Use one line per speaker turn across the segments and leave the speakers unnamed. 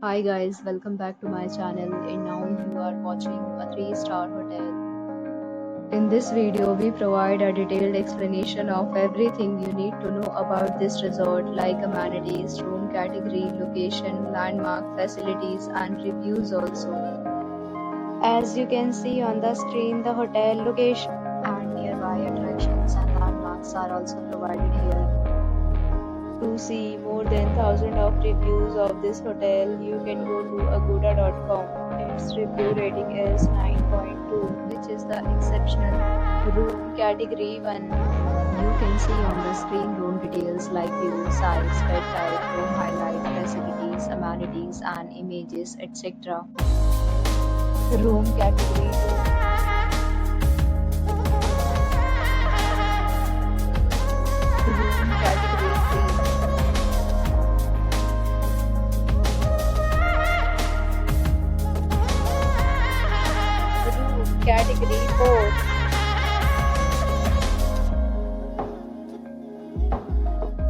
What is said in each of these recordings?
Hi guys, welcome back to my channel and now you are watching a 3-star hotel. In this video, we provide a detailed explanation of everything you need to know about this resort like amenities, room category, location, landmark, facilities and reviews also. As you can see on the screen, the hotel location and nearby attractions and landmarks are also provided here. To see more than 1000 of reviews of this hotel, you can go to agoda.com. Its review rating is 9.2, which is the exceptional. Room category 1. You can see on the screen room details like view, size, bed type, room highlight, facilities, amenities and images, etc. Room category 2. Room category 3. Room category 4.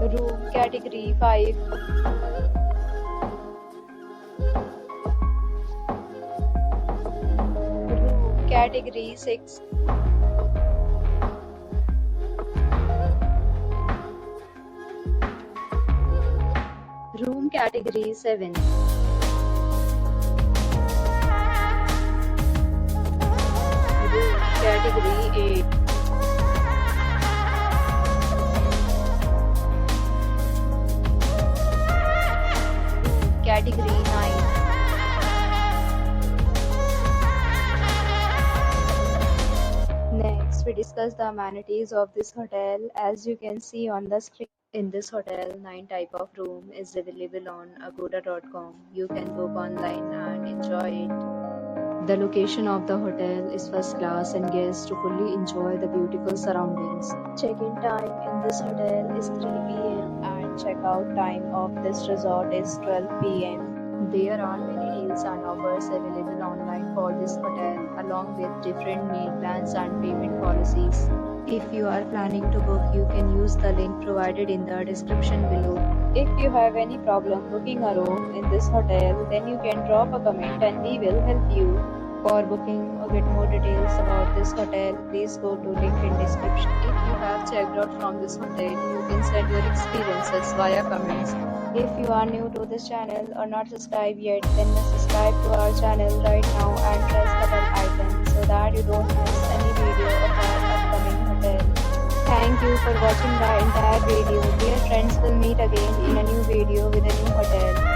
Room category 5. Room category 6. Room category 7. Room category 8. Room category 9. Next, we discuss the amenities of this hotel. As you can see on the screen, in this hotel, 9 type of room is available on agoda.com. You can book online and enjoy it. The location of the hotel is first class and guests to fully enjoy the beautiful surroundings. Check-in time in this hotel is 3 p.m. and check-out time of this resort is 12 p.m. There are many deals and offers available online for this hotel, along with different meal plans and payment policies. If you are planning to book, you can use the link provided in the description below. If you have any problem booking a room in this hotel, then you can drop a comment and we will help you. For booking or get more details about this hotel, please go to link in description. If you have checked out from this hotel, you can send your experiences via comments. If you are new to this channel or not subscribed yet, then subscribe to our channel right now and press the bell icon so that you don't miss any video of our upcoming hotel. Thank you for watching the entire video. Dear friends, will meet again in a new video with a new hotel.